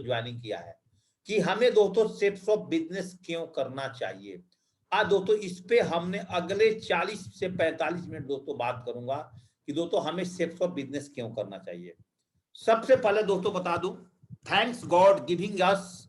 Joining किया है कि हमें दोस्तों सेप्स ऑफ बिजनेस क्यों करना चाहिए। आज दोस्तों इस पे हमने अगले 40 से 45 मिनट दोस्तों बात करूंगा कि दोस्तों हमें सेप्स ऑफ बिजनेस क्यों करना चाहिए। सबसे पहले दोस्तों बता दूं, thanks God giving us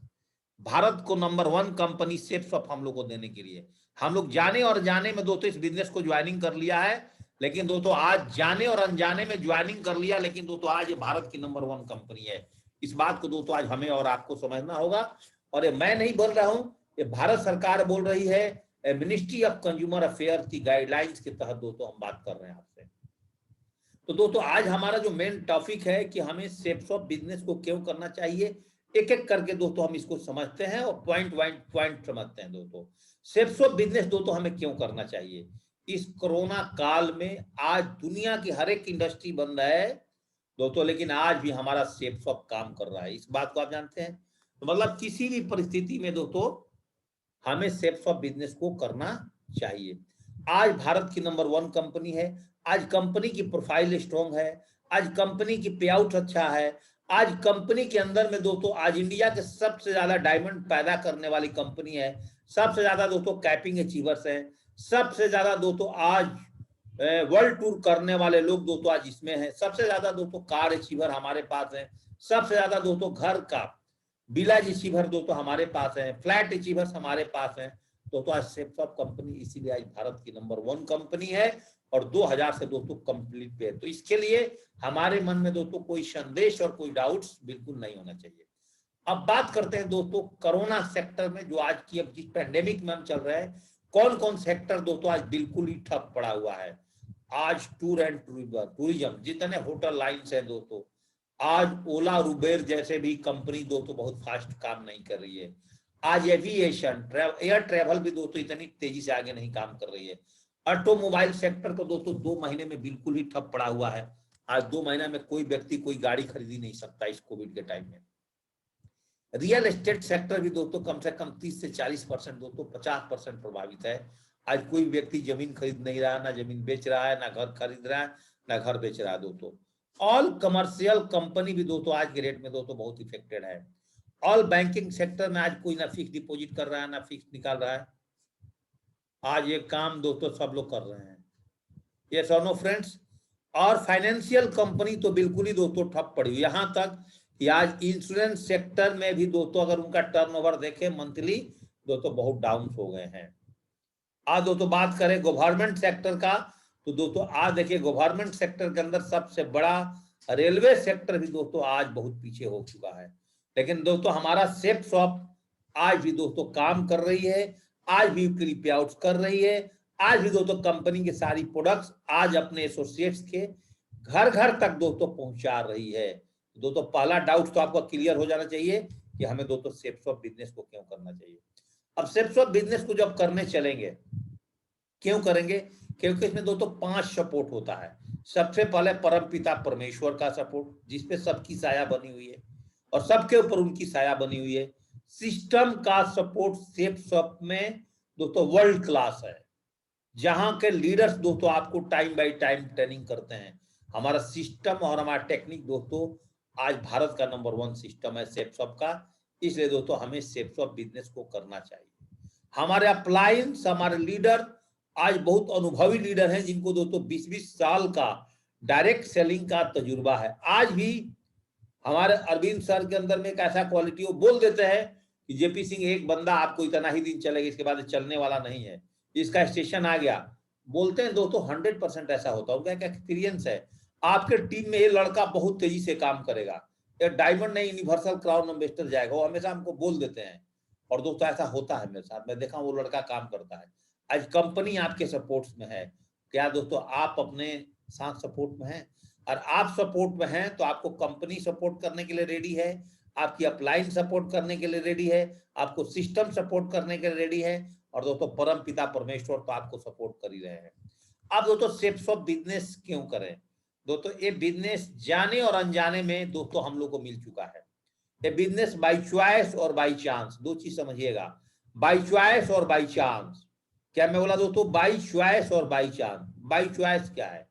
Bharat को नंबर 1 कंपनी सेप्स ऑफ हम लोग को देने के लिए। हम लोग जाने और जाने में दोस्तों इस बिजनेस को ज्वाइनिंग कर लिया है, लेकिन दोस्तों आज जाने और अनजाने में ज्वाइनिंग कर लिया, लेकिन दोस्तों आज ये भारत की नंबर 1 कंपनी है। इस बात को दोस्तों आज हमें और आपको समझना होगा। और ये मैं नहीं बोल रहा हूं, ये भारत सरकार बोल रही है, मिनिस्ट्री ऑफ कंज्यूमर अफेयर्स की गाइडलाइंस के तहत दोस्तों हम बात कर रहे हैं आपसे। तो दोस्तों आज हमारा जो मेन टॉपिक है कि हमें सेप्स ऑफ बिजनेस को क्यों करना चाहिए, एक एक करके दोस्तों हम इसको समझते हैं और पॉइंट समझते हैं। दोस्तों सेप्स ऑफ बिजनेस दोस्तों हमें क्यों करना चाहिए। इस कोरोना काल में आज दुनिया की हर एक इंडस्ट्री बंद है दोस्तों, लेकिन आज भी हमारा सेप्स ऑफ काम कर रहा है। इस बात को आप जानते हैं। तो मतलब किसी भी परिस्थिति में दोस्तों हमें सेप्स ऑफ बिजनेस को करना चाहिए। आज भारत की नंबर 1 कंपनी है, आज कंपनी की प्रोफाइल स्ट्रॉन्ग है, आज कंपनी की पे आउट अच्छा है, आज कंपनी के अंदर में दोस्तों आज इंडिया के सबसे ज्यादा डायमंड पैदा करने वाली कंपनी है, सबसे ज्यादा दोस्तों कैपिंग अचीवर्स हैं, सबसे ज्यादा दोस्तों आज वर्ल्ड टूर करने वाले लोग दोस्तों आज इसमें हैं, सबसे ज्यादा दोस्तों कार अचीवर हमारे पास है, सबसे ज्यादा दोस्तों घर का विलेज अचीवर दोस्तों हमारे पास है, फ्लैट अचीवर्स हमारे पास है। तो आज सेप्स ऑफ कंपनी इसीलिए आज भारत की नंबर 1 कंपनी है और 2000 से दोस्तों कंप्लीट पे है। तो इसके लिए हमारे मन में दोस्तों कोई संदेश और कोई डाउट्स बिल्कुल नहीं होना चाहिए। अब बात करते हैं दोस्तों कोरोना सेक्टर में, जो आज की अब जिस पैंडेमिक में हम चल रहे हैं, कौन कौन सेक्टर दोस्तों आज बिल्कुल ही ठप पड़ा हुआ है। आज टूर एंड टूरिज्म, जितने होटल लाइन्स है दोस्तों, आज ओला उबेर जैसे भी कंपनी दोस्तों बहुत फास्ट काम नहीं कर रही है। आज एविएशन एयर ट्रेवल भी दोस्तों इतनी तेजी से आगे नहीं काम कर रही है। ऑटोमोबाइल सेक्टर तो दोस्तों 2 महीने में बिल्कुल ही ठप पड़ा हुआ है। आज 2 महीने में कोई व्यक्ति कोई गाड़ी खरीद ही नहीं सकता इस कोविड के टाइम में। रियल एस्टेट सेक्टर भी दोस्तों कम से कम 30 से 40% दोस्तों 50% प्रभावित है। आज कोई व्यक्ति जमीन खरीद नहीं रहा, ना जमीन बेच रहा है, ना घर खरीद रहा है, ना घर बेच रहा है। दोस्तों ऑल कमर्शियल कंपनी भी दोस्तों आज के रेट में दोस्तों बहुत इफेक्टेड है। ऑल बैंकिंग सेक्टर में आज कोई ना फिक्स डिपॉजिट कर रहा है, ना फिक्स निकाल रहा है। आज ये काम दोस्तों सब लोग कर रहे हैं, यस और नो फ्रेंड्स। और फाइनेंशियल कंपनी तो बिल्कुल ही दोस्तों ठप पड़ी हुई, यहां तक कि आज इंश्योरेंस सेक्टर में भी दोस्तों अगर उनका टर्नओवर देखें मंथली दोस्तों बहुत डाउन हो गए हैं। आज दोस्तों बात करें गवर्नमेंट सेक्टर का, तो दोस्तों आज देखिए गवर्नमेंट सेक्टर के अंदर सबसे बड़ा रेलवे सेक्टर भी दोस्तों आज बहुत पीछे हो चुका है। लेकिन दोस्तों हमारा सेप्स ऑफ आज भी दोस्तों काम कर रही है, आज भी पे आउट कर रही है, आज भी दोस्तों कंपनी के सारी प्रोडक्ट्स आज अपने एसोसिएट्स के घर घर तक दोस्तों पहुंचा रही है। दोस्तों पहला डाउट तो आपको क्लियर हो जाना चाहिए कि हमें दोस्तों सेप्स ऑफ बिजनेस को क्यों करना चाहिए। अब सेप्स ऑफ बिजनेस को जब करने चलेंगे, क्यों करेंगे, क्योंकि इसमें दोस्तों 5 सपोर्ट होता है। सबसे पहले परमपिता परमेश्वर का सपोर्ट, जिसपे सबकी साया बनी हुई है और सबके ऊपर उनकी साया बनी हुई है। सिस्टम का सपोर्ट सेप्स ऑफ में दोस्तों वर्ल्ड क्लास है, जहां के लीडर्स दोस्तों आपको टाइम बाय टाइम ट्रेनिंग करते हैं। हमारा सिस्टम और हमारा टेक्निक दोस्तों आज भारत का नंबर 1 सिस्टम है सेप्स ऑफ का, इसलिए दोस्तों हमें सेप्स ऑफ बिजनेस को करना चाहिए। हमारे अप्लायंस, हमारे लीडर आज बहुत अनुभवी लीडर हैं, जिनको दोस्तों 20-20 साल का डायरेक्ट सेलिंग का तजुर्बा है। आज भी हमारे अरविंद सर के अंदर में एक ऐसा क्वालिटी, वो बोल देते हैं कि जेपी सिंह एक बंदा आपको इतना ही दिन चलेगा, इसके बाद चलने वाला नहीं है, इसका स्टेशन आ गया। बोलते हैं दोस्तों 100% ऐसा होता है, उनका एक एक्सपीरियंस है। आपके टीम में ये लड़का बहुत तेजी से काम करेगा, ये डायमंड नहीं यूनिवर्सल क्राउन इन्वेस्टर जाएगा, वो हमेशा हमको बोल देते हैं। और दोस्तों ऐसा होता है मेरे साथ, मैं देखा वो लड़का काम करता है। आज कंपनी आपके सपोर्ट में है, क्या दोस्तों आप अपने साथ सपोर्ट में हैं? और आप सपोर्ट में हैं तो आपको कंपनी सपोर्ट करने के लिए रेडी है, आपकी अपलाइन सपोर्ट करने के लिए रेडी है, आपको सिस्टम सपोर्ट करने के लिए रेडी है, और दोस्तों परम पिता परमेश्वर तो आपको सपोर्ट कर ही रहे हैं। अब दोस्तों सेप्स ऑफ बिजनेस क्यों करें? दोस्तों ये बिजनेस जाने और अनजाने में दोस्तों हम लोग को मिल चुका है। ये बिजनेस बाय चॉइस और बाय चांस, 2 चीज समझिएगा, बाय चॉइस और बाय चांस। क्या मैं बोला दोस्तों? बाय चॉइस और बाय चांस। बाय चॉइस क्या है?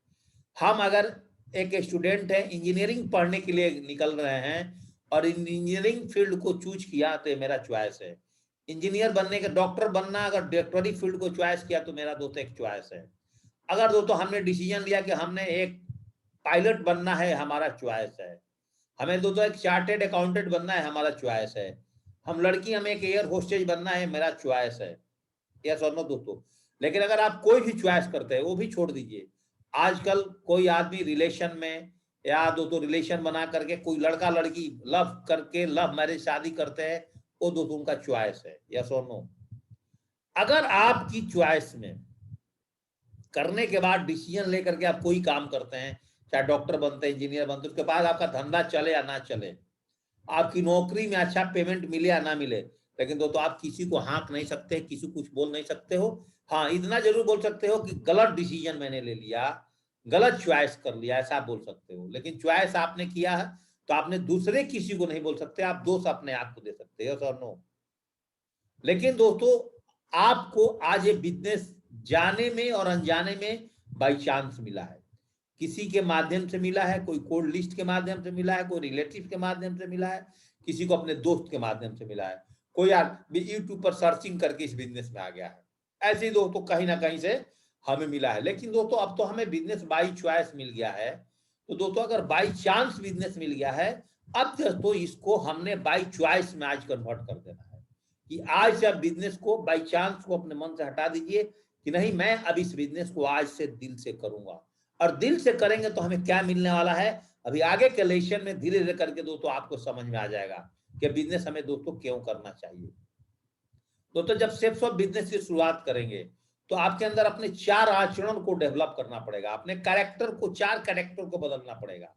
हम अगर एक स्टूडेंट है, इंजीनियरिंग पढ़ने के लिए निकल रहे हैं और इंजीनियरिंग फील्ड को चूज किया तो ये मेरा चॉइस है। इंजीनियर बनने के, डॉक्टर बनना अगर डॉक्टरी फील्ड को चॉइस किया तो मेरा दोस्तों एक चॉइस है। अगर दोस्तों हमने डिसीजन लिया कि हमने एक पायलट बनना है, हमारा चॉइस है। हमें दोस्तों एक चार्टेड अकाउंटेंट बनना है, हमारा चॉइस है। हम लड़की, हमें एक एयर होस्टेज बनना है, मेरा चॉइस है। यस और नो दोस्तों। लेकिन अगर आप कोई भी चॉइस करते हैं, वो भी छोड़ दीजिए। आजकल कोई आदमी रिलेशन में या दोस्तों रिलेशन बना करके कोई लड़का लड़की लव करके लव मैरिज शादी करते हैं, वो दोस्तों उनका चॉइस है। यस और नो। अगर आपकी चॉइस में करने के बाद डिसीजन लेकर के आप कोई काम करते हैं, चाहे डॉक्टर बनते हैं, इंजीनियर बनते हैं, उसके बाद आपका धंधा चले या ना चले, आपकी नौकरी में अच्छा पेमेंट मिले या ना मिले, लेकिन दोस्तों आप किसी को हाँक नहीं सकते, किसी को कुछ बोल नहीं सकते हो। हाँ, इतना जरूर बोल सकते हो कि गलत डिसीजन मैंने ले लिया, गलत चॉइस कर लिया, ऐसा बोल सकते हो। लेकिन चॉइस आपने किया है तो आपने दूसरे किसी को नहीं बोल सकते, आप दोष अपने आप को दे सकते हो। Sir no. लेकिन दोस्तों आपको आज ये बिजनेस जाने में और अनजाने में बाई चांस मिला है, किसी के माध्यम से मिला है, कोई कोल्ड लिस्ट के माध्यम से मिला है, कोई रिलेटिव के माध्यम से मिला है, किसी को अपने दोस्त के माध्यम से मिला है, कोई भी यूट्यूब पर सर्चिंग करके इस बिजनेस में आ गया है। ऐसे ही दोस्तों कहीं ना कहीं से हमें मिला है। लेकिन दोस्तों अब तो हमें बिजनेस बाई चॉइस मिल गया है। तो दोस्तों अगर बाई चांस बिजनेस मिल गया है, अब दोस्तों इसको हमने बाई चॉइस में आज कन्वर्ट कर देना है कि आज से आप बिजनेस को बाई चांस को अपने मन से हटा दीजिए कि नहीं, मैं अब इस बिजनेस को आज से दिल से करूंगा। और दिल से करेंगे तो हमें क्या मिलने वाला है, अभी आगे के लेक्चर में धीरे धीरे करके दोस्तों आपको समझ में आ जाएगा कि बिजनेस हमें दोस्तों क्यों करना चाहिए। दोस्तों जब सेप्स ऑफ बिजनेस की शुरुआत करेंगे तो आपके अंदर अपने 4 आचरण को डेवलप करना पड़ेगा, अपने कैरेक्टर को, 4 कैरेक्टर को बदलना पड़ेगा।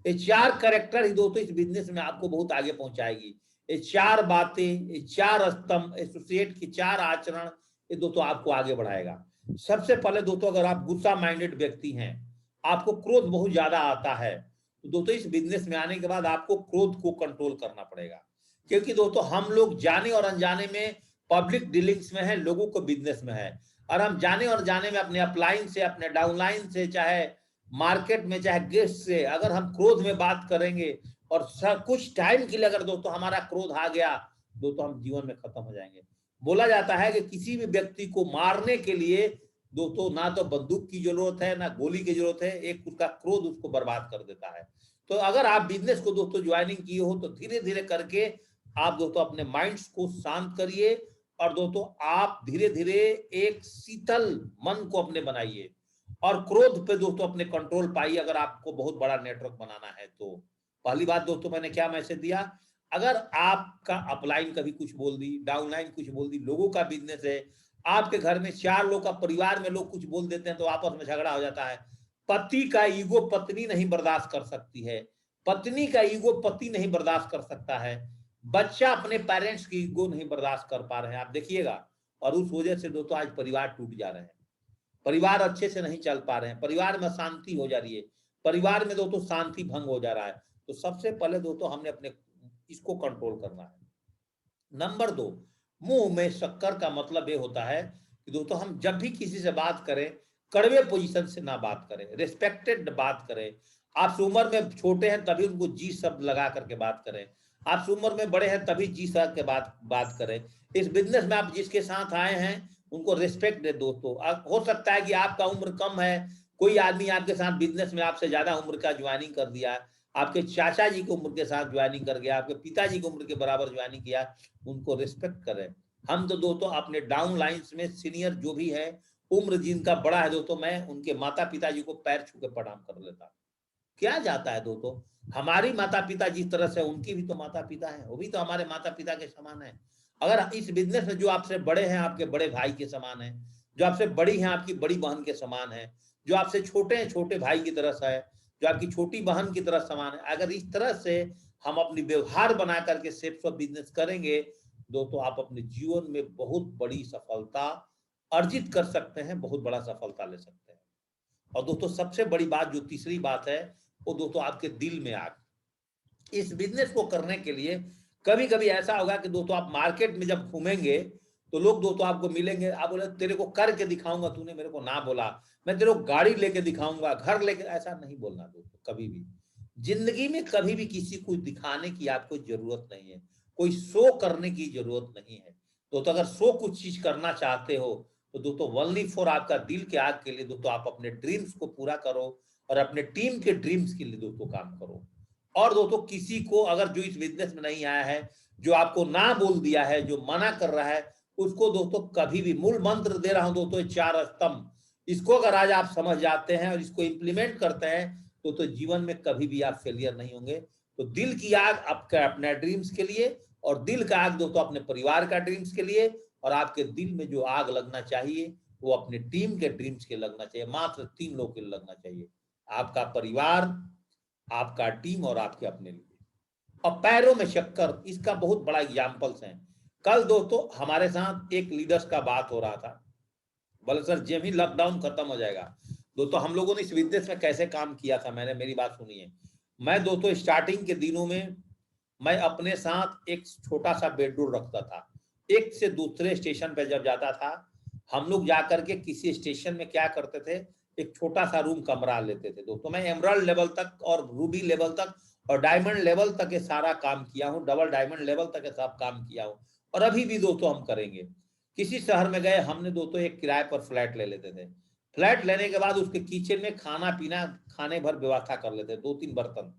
ये 4 कैरेक्टर ही दोस्तों इस बिजनेस में आपको बहुत आगे पहुंचाएगी। ये 4 बातें, ये 4 स्तंभ, एसोसिएट के 4 आचरण, ये दोस्तों आपको आगे बढ़ाएगा। सबसे पहले दोस्तों अगर आप गुस्सा माइंडेड व्यक्ति हैं, आपको क्रोध बहुत ज्यादा आता है, तो दोस्तों इस बिजनेस में आने के बाद आपको क्रोध को कंट्रोल करना पड़ेगा। क्योंकि दोस्तों हम लोग जाने और अनजाने में पब्लिक डीलिंग्स में है, लोगों को बिजनेस में है, और हम जाने और जाने में अपने अपलाइन से, अपने डाउनलाइन से, चाहे मार्केट में, चाहे गेस्ट से, अगर हम क्रोध में बात करेंगे और कुछ टाइम के लिए अगर दोस्तों हमारा क्रोध आ गया, दोस्तों हम जीवन में खत्म हो जाएंगे। बोला जाता है कि किसी भी व्यक्ति को मारने के लिए दोस्तों ना तो बंदूक की जरूरत है, ना गोली की जरूरत है, एक उसका क्रोध उसको बर्बाद कर देता है। तो अगर आप बिजनेस को दोस्तों ज्वाइनिंग किए हो तो धीरे धीरे करके आप दोस्तों अपने माइंड्स को शांत करिए और दोस्तों आप धीरे धीरे एक शीतल मन को अपने बनाइए और क्रोध पे दोस्तों अपने कंट्रोल पाइए। अगर आपको बहुत बड़ा नेटवर्क बनाना है तो पहली बात दोस्तों मैंने क्या मैसेज दिया, अगर आपका अपलाइन कभी कुछ बोल दी, डाउनलाइन कुछ बोल दी, लोगों का बिजनेस है, आपके घर में 4 लोग का परिवार में लोग कुछ बोल देते हैं तो आपस में झगड़ा हो जाता है। पति का ईगो पत्नी नहीं बर्दाश्त कर सकती है, पत्नी का ईगो पति नहीं बर्दाश्त कर सकता है, बच्चा अपने पेरेंट्स की ईगो नहीं बर्दाश्त कर पा रहे हैं, आप देखिएगा। और उस वजह से दोस्तों आज परिवार टूट जा रहे हैं, परिवार अच्छे से नहीं चल पा रहे हैं, परिवार में शांति हो जा रही है, परिवार में दोस्तों शांति भंग हो जा रहा है। तो सबसे पहले दोस्तों हमने अपने इसको कंट्रोल करना है। नंबर 2, मुंह में शक्कर का मतलब ये होता है कि दोस्तों हम जब भी किसी से बात करें, कड़वे पोजीशन से ना बात करें, रिस्पेक्टेड बात करें। आपसे उम्र में छोटे हैं तभी उनको जी शब्द लगा करके बात करें, आपसे उम्र में बड़े हैं तभी जी शब्द के बात करें। इस बिजनेस में आप जिसके साथ आए हैं उनको रिस्पेक्ट दे दोस्तों। हो सकता है कि आपका उम्र कम है, कोई आदमी आपके साथ बिजनेस में आपसे ज्यादा उम्र का ज्वाइनिंग कर दिया, आपके चाचा जी की उम्र के साथ ज्वाइनिंग कर गया, आपके पिताजी की उम्र के बराबर ज्वाइनिंग किया, उनको रिस्पेक्ट करें। हम तो दोस्तों अपने डाउन लाइन्स में सीनियर जो भी है, उम्र जिनका बड़ा है दोस्तों, मैं उनके माता पिताजी को पैर छू के प्रणाम कर लेता। क्या जाता है दोस्तों, हमारी माता पिता जिस तरह से, उनकी भी तो माता पिता है, वो भी तो हमारे माता पिता के समान है। अगर इस बिजनेस में जो आपसे बड़े हैं आपके बड़े भाई के समान है, जो आपसे बड़ी हैं आपकी बड़ी बहन के समान है, जो आपसे छोटे हैं छोटे भाई की तरह से है, जो आपकी छोटी बहन की तरह समान है, अगर इस तरह से हम अपनी व्यवहार बना करके सेप्स ऑफ बिजनेस करेंगे दोस्तों, आप अपने जीवन में बहुत बड़ी सफलता अर्जित कर सकते हैं, बहुत बड़ा सफलता ले सकते हैं। और दोस्तों सबसे बड़ी बात जो तीसरी बात है वो दोस्तों आपके दिल में आग। इस बिजनेस को करने के लिए कभी कभी ऐसा होगा कि दोस्तों आप मार्केट में जब घूमेंगे तो लोग दोस्तों आपको मिलेंगे, आप बोले तेरे को करके दिखाऊंगा, तूने मेरे को ना बोला, मैं तेरे को गाड़ी लेके दिखाऊंगा, घर लेके, ऐसा नहीं बोलना दोस्तों कभी भी। जिंदगी में कभी भी किसी को दिखाने की आपको जरूरत नहीं है, कोई शो करने की जरूरत नहीं है। तो अगर शो कुछ चीज करना चाहते हो तो दोस्तों ओनली फॉर आपका दिल के आग के लिए दोस्तों आप अपने ड्रीम्स को पूरा करो और अपने टीम के ड्रीम्स के लिए दोस्तों काम करो। और दोस्तों किसी को अगर जो इस बिजनेस में नहीं आया है, जो आपको ना बोल दिया है, जो मना कर रहा है, उसको दोस्तों कभी भी मूल मंत्र दे रहा हूं दोस्तों, 4 स्तंभ, इसको अगर आज आप समझ जाते हैं और इसको इंप्लीमेंट करते हैं तो जीवन में कभी भी आप फेलियर नहीं होंगे। तो दिल की आग आपका अपने ड्रीम्स के लिए, और दिल का आग दोस्तों अपने परिवार का ड्रीम्स के लिए, और आपके दिल में जो आग लगना चाहिए वो अपने टीम के ड्रीम्स के लगना चाहिए। मात्र 3 लोग के लिए लगना चाहिए, आपका परिवार, आपका टीम और आपके अपने लिए। और पैरों में शक्कर, इसका बहुत बड़ा एग्जाम्पल्स है। कल दोस्तों हमारे साथ एक लीडर्स का बात हो रहा था, बोले सर जब ही लॉकडाउन खत्म हो जाएगा। दोस्तों हम लोगों ने इस बिजनेस में कैसे काम किया था, मैंने, मेरी बात सुनिए। मैं दोस्तों स्टार्टिंग के दिनों में मैं अपने साथ एक छोटा सा बेडरूम रखता था। एक से दूसरे स्टेशन पे जब जाता था, हम लोग जाकर के किसी स्टेशन में क्या करते थे, एक छोटा सा रूम कमरा लेते थे। दोस्तों मैं एमराल्ड लेवल तक और रूबी लेवल तक और डायमंड लेवल तक ये सारा काम किया हूँ, डबल डायमंड लेवल तक ये सब काम किया हूँ, और अभी भी दोस्तों हम करेंगे। किसी शहर में गए, हमने दोस्तों एक किराए पर फ्लैट ले लेते थे। फ्लैट लेने के बाद उसके किचन में खाना पीना, खाने भर व्यवस्था कर लेते, 2-3 बर्तन,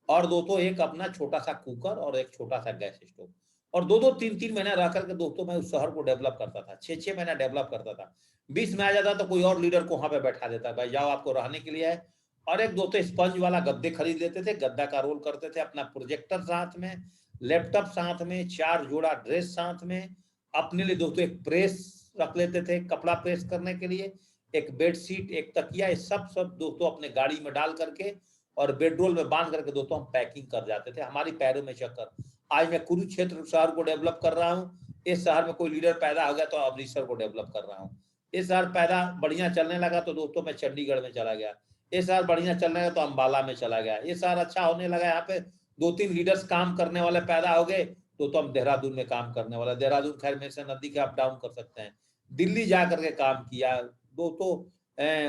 और दोस्तों एक अपना छोटा सा कुकर और एक छोटा सा गैस स्टोव। और 2-2 3-3 महीना रह करके दोस्तों मैं उस शहर को डेवलप करता था, 6-6 महीना डेवलप करता था। 20 में आ जाता तो कोई और लीडर को वहां पे बैठा देता, भाई जाओ आपको रहने के लिए है। और एक दोस्तों स्पंज वाला गद्दे खरीद लेते थे, गद्दा का रोल करते थे, अपना प्रोजेक्टर साथ में, लैपटॉप साथ में, 4 जोड़ा ड्रेस साथ में, अपने लिए दोस्तों एक प्रेस रख लेते थे कपड़ा प्रेस करने के लिए, एक बेडशीट, एक तकिया, ये सब सब दोस्तों अपने गाड़ी में डाल करके और बेडरोल में बांध करके दोस्तों हम पैकिंग कर जाते थे। हमारी पैरों में शक्कर। आज मैं कुरुक्षेत्र शहर को डेवलप कर रहा हूँ, इस शहर में कोई लीडर पैदा हो गया तो अमृतसर को डेवलप कर रहा हूँ। इस शहर पैदा बढ़िया चलने लगा तो दोस्तों मैं चंडीगढ़ में चला गया। इस शहर बढ़िया चलने लगा तो अम्बाला में चला गया। ये शहर अच्छा होने लगा, यहाँ पे 2-3 लीडर्स काम करने वाले पैदा हो गए तो हम देहरादून में काम करने वाला। देहरादून खैर मेरे से नदी के अप डाउन कर सकते हैं। दिल्ली जा करके काम किया दोस्तों,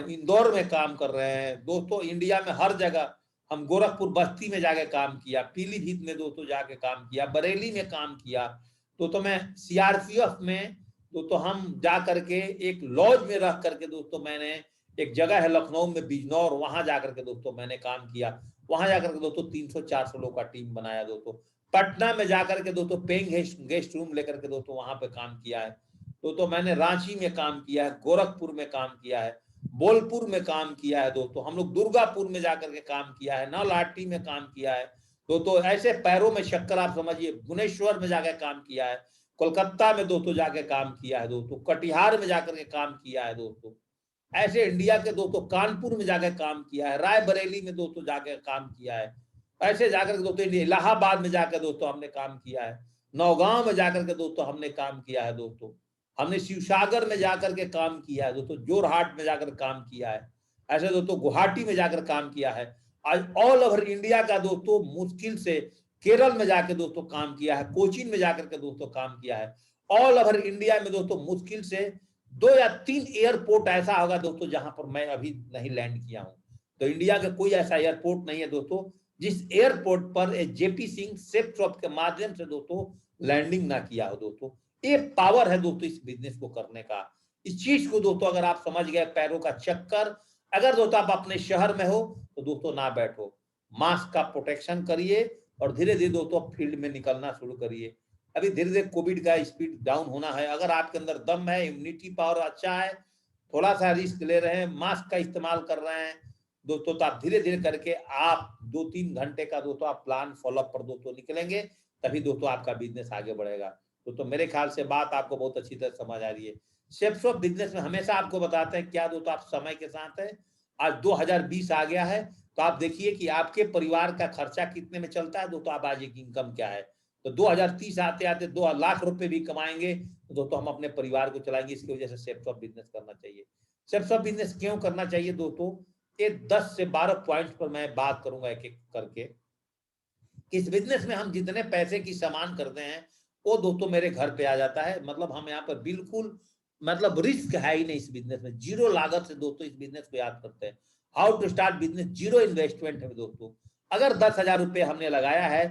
इंदौर में काम कर रहे हैं दोस्तों, इंडिया में हर जगह। हम गोरखपुर बस्ती में जाके काम किया, पीलीभीत में दोस्तों जाके काम किया, बरेली में काम किया। तो मैं सीआरपीएफ में दोस्तों हम जा करके एक लॉज में रह करके दोस्तों, मैंने एक जगह है लखनऊ में बिजनौर, वहां जाकर के दोस्तों मैंने काम किया। वहां जाकर के दोस्तों 300-400 लोग का टीम बनाया दोस्तों। पटना में जाकर के दोस्तों पेइंग गेस्ट रूम लेकर के दोस्तों वहां पे काम किया है। तो मैंने रांची में काम किया है, गोरखपुर में काम किया है, बोलपुर में काम किया है दोस्तों, हम लोग दुर्गापुर में जाकर के काम किया है, नौलाटी में काम किया है दोस्तों। ऐसे पैरों में शक्कर आप समझिए, भुवनेश्वर में जाकर काम किया है, कोलकाता में दोस्तों जाके काम किया है दोस्तों, कटिहार में जाकर के काम किया है दोस्तों। ऐसे इंडिया के दोस्तों कानपुर में जाकर काम किया है, रायबरेली में दोस्तों जाकर काम किया है। ऐसे जाकर के दोस्तों इलाहाबाद में जाकर दोस्तों हमने काम किया है, नौगांव में जाकर के दोस्तों हमने काम किया है दोस्तों, हमने शिवसागर में जाकर के काम किया है दोस्तों, जोरहाट में जाकर काम किया है, ऐसे दोस्तों गुवाहाटी में जाकर काम किया है। आज ऑल ओवर इंडिया का दोस्तों मुश्किल से केरल में जाकर दोस्तों काम किया है, कोचीन में जाकर के दोस्तों काम किया है। ऑल ओवर इंडिया में दोस्तों मुश्किल से 2 या 3 एयरपोर्ट ऐसा होगा दोस्तों जहां पर मैं अभी नहीं लैंड किया हूं। तो इंडिया का कोई ऐसा एयरपोर्ट नहीं है दोस्तों जिस एयरपोर्ट पर जेपी सिंह सेफ ड्रॉप के माध्यम से दोस्तों लैंडिंग ना किया हो दोस्तों। ये पावर है दोस्तों इस बिजनेस को करने का। इस चीज को दोस्तों अगर आप समझ गए, पैरों का चक्कर, अगर दोस्तों आप अपने शहर में हो तो दोस्तों ना बैठो, मास्क का प्रोटेक्शन करिए और धीरे धीरे दोस्तों फील्ड में निकलना शुरू करिए। अभी धीरे धीरे कोविड का स्पीड डाउन होना है, अगर आपके अंदर दम है, इम्यूनिटी पावर अच्छा है, थोड़ा सा रिस्क ले रहे हैं, मास्क का इस्तेमाल कर रहे हैं दोस्तों, तो आप धीरे धीरे करके आप 2-3 घंटे का दोस्तों आप प्लान फॉलोअप पर दोस्तों निकलेंगे, तभी दोस्तों आपका बिजनेस आगे बढ़ेगा। तो मेरे ख्याल से बात आपको बहुत अच्छी तरह समझ आ रही है। शेप्स ऑफ बिजनेस में हमेशा आपको बताते हैं क्या दोस्तों, आप समय के साथ है। आज 2020 आ गया है तो आप देखिए कि आपके परिवार का खर्चा कितने में चलता है दोस्तों, आप आज एक इनकम क्या है। तो 2030 आते आते 2 लाख रुपए भी कमाएंगे तो दोस्तों हम अपने परिवार को चलाएंगे। इसकी वजह से शेप्स ऑफ बिजनेस करना चाहिए। शेप्स ऑफ बिजनेस क्यों करना चाहिए दोस्तों, ये 10 से 12 पॉइंट्स पर मैं बात करूंगा एक एक करके। इस बिजनेस में हम जितने पैसे की सामान करते हैं वो दोस्तों मेरे घर पे आ जाता है। मतलब हम यहाँ पर बिल्कुल मतलब रिस्क है ही नहीं इस बिजनेस में, जीरो लागत से दोस्तों इस बिजनेस को याद करते हैं। How to start business, zero investment है दोस्तों। अगर 10,000 रुपये हमने लगाया है,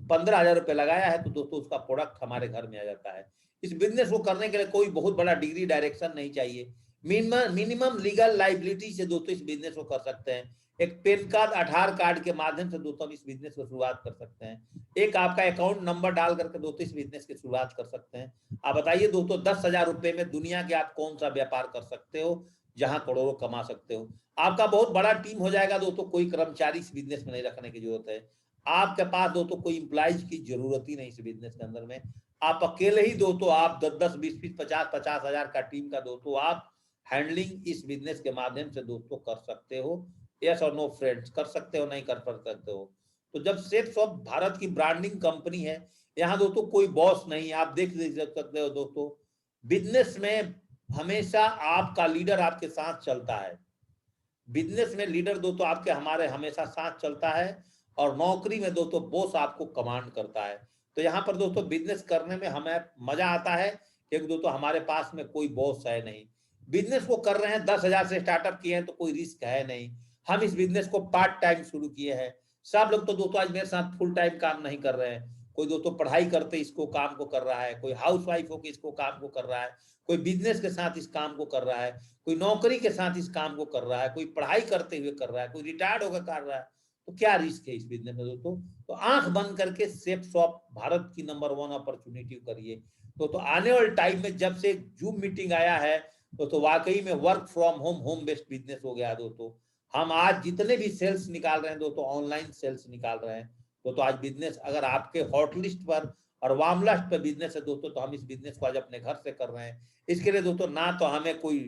15,000 रुपये लगाया है, तो दोस्तों उसका प्रोडक्ट हमारे घर में आ जाता है। इस बिजनेस को करने के लिए कोई बहुत बड़ा डिग्री डायरेक्शन नहीं चाहिए। मिनिमम लीगल लाइबिलिटी से दोस्तों इस बिजनेस को कर सकते हैं। एक पैन कार्ड, आधार कार्ड के माध्यम से दोस्तों हम इस बिजनेस को शुरुआत कर सकते हैं। एक आपका अकाउंट नंबर डाल करके दोस्तों इस बिजनेस की शुरुआत कर सकते हैं। आप बताइए दोस्तों, 10,000 रुपये में दुनिया के आप कौन सा व्यापार कर सकते हो जहां करोड़ों कमा सकते हो। आपका बहुत बड़ा टीम हो जाएगा दोस्तों, कोई कर्मचारी इस बिजनेस में नहीं रखने की जरूरत है। आपके पास दोस्तों कोई इंप्लॉइज की जरूरत ही नहीं इस बिजनेस के अंदर में। आप अकेले ही दोस्तों, आप 10-10, 20-20, 50-50 हजार का टीम का दोस्तों आप हैंडलिंग इस बिजनेस के माध्यम से दोस्तों कर सकते हो। यस और नो फ्रेंड्स, कर सकते हो, नहीं कर सकते हो। तो जब शेप्स ऑफ भारत की ब्रांडिंग कंपनी है, यहाँ दोस्तों कोई बॉस नहीं, आप देख सकते हो दोस्तों। बिजनेस में हमेशा आपका लीडर आपके साथ चलता है। बिजनेस में लीडर दोस्तों आपके हमारे हमेशा साथ चलता है, और नौकरी में दोस्तों बॉस आपको कमांड करता है। तो यहाँ पर दोस्तों बिजनेस करने में हमें मजा आता है, क्योंकि दोस्तों हमारे पास में कोई बॉस है नहीं। बिजनेस को कर रहे हैं, 10,000 से स्टार्टअप किए हैं, तो कोई रिस्क है नहीं। हम इस बिजनेस को पार्ट टाइम शुरू किए हैं। सब लोग तो दोस्तों आज मेरे साथ फुल टाइम काम नहीं कर रहे हैं। कोई दोस्तों पढ़ाई करते इसको काम को कर रहा है, कोई हाउस वाइफ होकर इसको काम को कर रहा है, कोई बिजनेस के साथ इस काम को कर रहा है, कोई नौकरी के साथ इस काम को कर रहा है, कोई पढ़ाई करते हुए कर रहा है, कोई रिटायर्ड होकर कर रहा है। तो क्या रिस्क है इस बिजनेस में दोस्तों? तो आंख बंद करके शेप्स ऑफ भारत की नंबर 1 अपॉर्चुनिटी करिए। तो आने वाले टाइम में जब से जूम मीटिंग आया है, तो वाकई में work from home based business हो गया दोस्तों। हम आज जितने भी सेल्स निकाल रहे हैं दोस्तों, ऑनलाइन सेल्स निकाल रहे हैं। तो आज बिजनेस अगर आपके हॉट लिस्ट पर और वार्म लिस्ट पर बिजनेस है दोस्तों, तो हम इस बिजनेस को आज अपने घर से कर रहे हैं। इसके लिए दोस्तों ना तो हमें कोई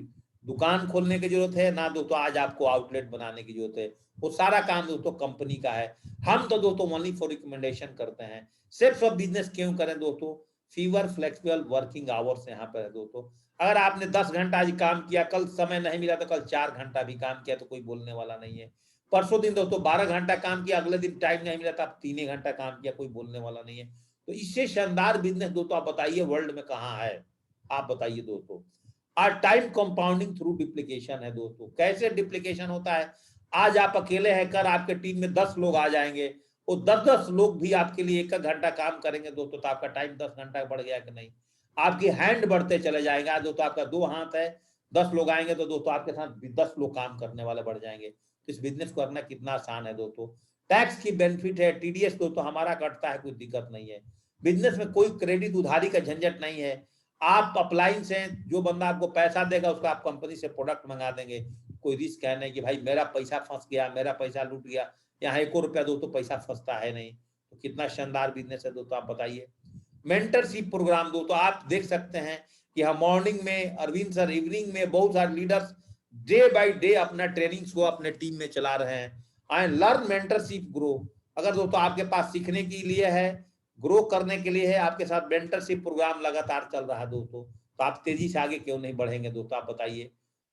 दुकान खोलने की जरूरत है, ना दोस्तों आज आपको आउटलेट बनाने की जरूरत है। वो सारा काम दोस्तों कंपनी का है। हम तो दोस्तों ओनली फॉर रिकमेंडेशन करते हैं। सिर्फ अब बिजनेस क्यों करें दोस्तों? फीवर फ्लेक्सिबल वर्किंग आवर्स यहाँ पर है दोस्तों। अगर आपने 10 घंटा आज काम किया, कल समय नहीं मिला तो कल 4 घंटा भी काम किया, तो कोई बोलने वाला नहीं है। परसों दिन दोस्तों 12 घंटा काम किया, अगले दिन टाइम नहीं मिला तो आप 3 घंटा काम किया, कोई बोलने वाला नहीं है। तो इससे शानदार बिजनेस दोस्तों आप बताइए वर्ल्ड में कहाँ है? आप बताइए दोस्तों। और टाइम कंपाउंडिंग थ्रू डिप्लीकेशन है दोस्तों। कैसे डिप्लीकेशन होता है? आज आप अकेले हैं, कर आपके टीम में 10 लोग आ जाएंगे, वो 10-10 लोग भी आपके लिए 1 घंटा काम करेंगे दोस्तों, तो आपका टाइम 10 घंटा बढ़ गया कि नहीं? आपकी हैंड बढ़ते चले जाएंगे। आज दोस्तों आपका 2 हाथ है, 10 लोग आएंगे तो दोस्तों आपके साथ 10 लोग काम करने वाले बढ़ जाएंगे। तो इस बिजनेस को करना कितना आसान है दोस्तों। टैक्स की बेनिफिट है, टीडीएस दोस्तों हमारा कटता है, कोई दिक्कत नहीं है। बिजनेस में कोई क्रेडिट उधारी का झंझट नहीं है। आप अप्लायंस हैं, जो बंदा आपको पैसा देगा उसका आप कंपनी से प्रोडक्ट मंगा देंगे। कोई रिस्क है नहीं कि भाई मेरा पैसा फंस गया, मेरा पैसा लूट गया। यहाँ 1 रुपया दोस्तों पैसा फंसता है नहीं। तो कितना शानदार बिजनेस है दोस्तों, आप बताइए। मेंटरशिप प्रोग्राम दोस्तों आप देख सकते हैं कि हम मॉर्निंग में अरविंद सर, इवनिंग में बहुत सारे लीडर्स डे बाय डे अपना ट्रेनिंग्स को अपने टीम में चला रहे हैं। I learn mentorship grow. अगर दोस्तों आपके पास सीखने के लिए है, ग्रो करने के लिए है, आपके साथ मेंटरशिप प्रोग्राम लगातार चल रहा है दोस्तों, तो आप तेजी से आगे क्यों नहीं बढ़ेंगे दोस्तों, आप बताइए।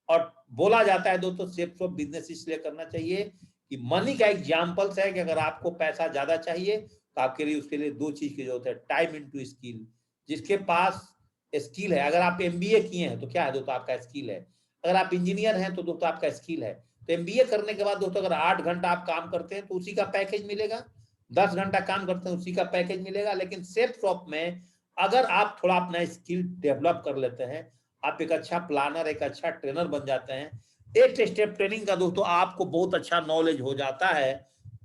और बोला जाता है दोस्तों शेप्स ऑफ बिजनेस इसलिए करना चाहिए कि मनी का एग्जाम्पल्स है कि अगर आपको पैसा ज्यादा चाहिए तो आपके लिए उसके लिए 2 चीज की जरूरत है, टाइम इनटू स्किल। जिसके पास स्किल है, अगर आप एमबीए किए हैं तो क्या है दोस्तों, आपका स्किल है। अगर आप इंजीनियर हैं तो दोस्तों आपका स्किल है। तो एमबीए करने के बाद दोस्तों अगर 8 घंटा आप काम करते हैं तो उसी का पैकेज मिलेगा, 10 घंटा काम करते हैं उसी का पैकेज मिलेगा। लेकिन सेफ शॉप में अगर आप थोड़ा अपना स्किल डेवलप कर लेते हैं, आप एक अच्छा प्लानर, एक अच्छा ट्रेनर बन जाते हैं, एक स्टेप ट्रेनिंग का दोस्तों आपको बहुत अच्छा नॉलेज हो जाता है,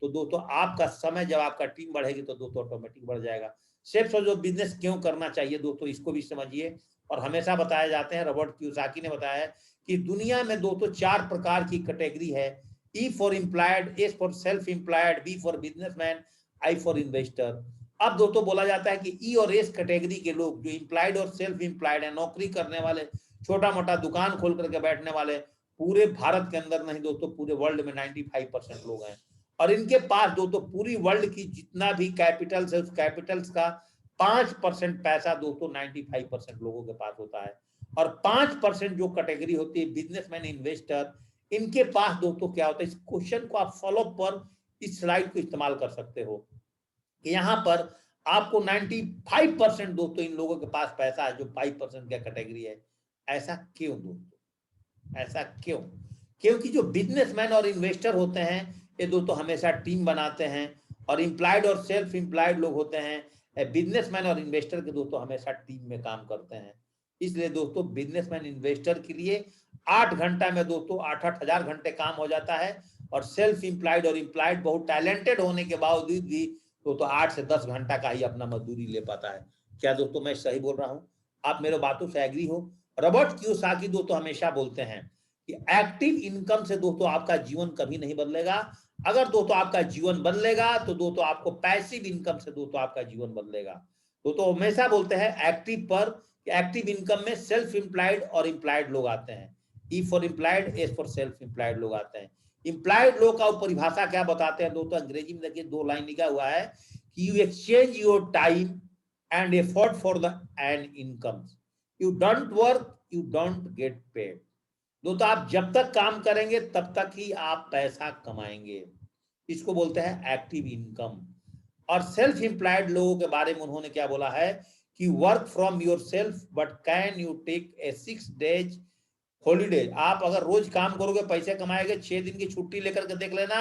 तो दोस्तों आपका समय जब आपका टीम बढ़ेगी तो दोस्तों ऑटोमेटिक बढ़ जाएगा। सिर्फ जो बिजनेस क्यों करना चाहिए दोस्तों, इसको भी समझिए। और हमेशा बताया जाते हैं, रॉबर्ट कियोसाकी ने बताया है कि दुनिया में दोस्तों 4 प्रकार की कैटेगरी है। E for employed, S for self employed, B for businessman, I for investor. अब दोस्तों बोला जाता है कि ई और एस कैटेगरी के लोग जो एम्प्लॉयड और सेल्फ एम्प्लॉयड है, नौकरी करने वाले, छोटा मोटा दुकान खोल करके बैठने वाले, पूरे भारत के अंदर नहीं दोस्तों पूरे वर्ल्ड में 95% लोग हैं। और इनके पास दोस्तों पूरी वर्ल्ड की जितना भी कैपिटल्स है, उस कैपिटल्स का 5% पैसा दोस्तों 95% लोगों के पास होता है। और 5% जो कैटेगरी होती है बिजनेसमैन, इन्वेस्टर, इनके पास दोस्तों क्या होता है, इस क्वेश्चन को आप फॉलोअप पर इस स्लाइड को इस्तेमाल कर सकते हो। यहाँ पर आपको 95% दोस्तों इन लोगों के पास पैसा है जो 5% का कैटेगरी है। ऐसा क्यों दोस्तों? ऐसा क्यों? क्योंकि जो बिजनेसमैन और इन्वेस्टर होते हैं ये दोस्तों हमेशा टीम बनाते हैं, और एम्प्लॉयड और सेल्फ एम्प्लॉयड लोग होते हैं, बिजनेसमैन और इन्वेस्टर के दोस्तों हमेशा टीम में काम करते हैं। इसलिए दोस्तों बिजनेसमैन इन्वेस्टर के लिए 8 घंटा में दोस्तों 8-8 हजार घंटे काम हो जाता है, और सेल्फ एम्प्लॉयड और एम्प्लॉयड बहुत टैलेंटेड होने के बावजूद भी दोस्तों 8 से 10 घंटा का ही अपना मजदूरी ले पाता है। क्या दोस्तों मैं सही बोल रहा हूँ? आप मेरे बातों से एग्री हो? रॉबर्ट कियोसाकी दोस्तों हमेशा बोलते हैं कि एक्टिव इनकम से दोस्तों आपका जीवन कभी नहीं बदलेगा। अगर दोस्तों आपका जीवन बदलेगा तो दोस्तों आपको पैसिव इनकम से दोस्तों आपका जीवन बदलेगा। दोस्तों हमेशा बोलते हैं एक्टिव पर, एक्टिव इनकम में सेल्फ एम्प्लॉयड और एम्प्लॉयड लोग आते हैं। ई for employed, S for self employed लोग आते हैं। एम्प्लॉयड लोग का परिभाषा क्या बताते हैं दोस्तों? अंग्रेजी में देखिए 2 लाइन लिखा हुआ है कि you exchange your time and effort for the end income. You don't work, you don't get paid. दोस्तों आप जब तक काम करेंगे तब तक ही आप पैसा कमाएंगे। इसको बोलते हैं एक्टिव इनकम। और सेल्फ एम्प्लॉयड लोगों के बारे में उन्होंने क्या बोला है कि work from your self but can you take a 6 days holiday. आप अगर रोज काम करोगे, पैसे कमाएंगे, 6 दिन की छुट्टी लेकर के देख लेना,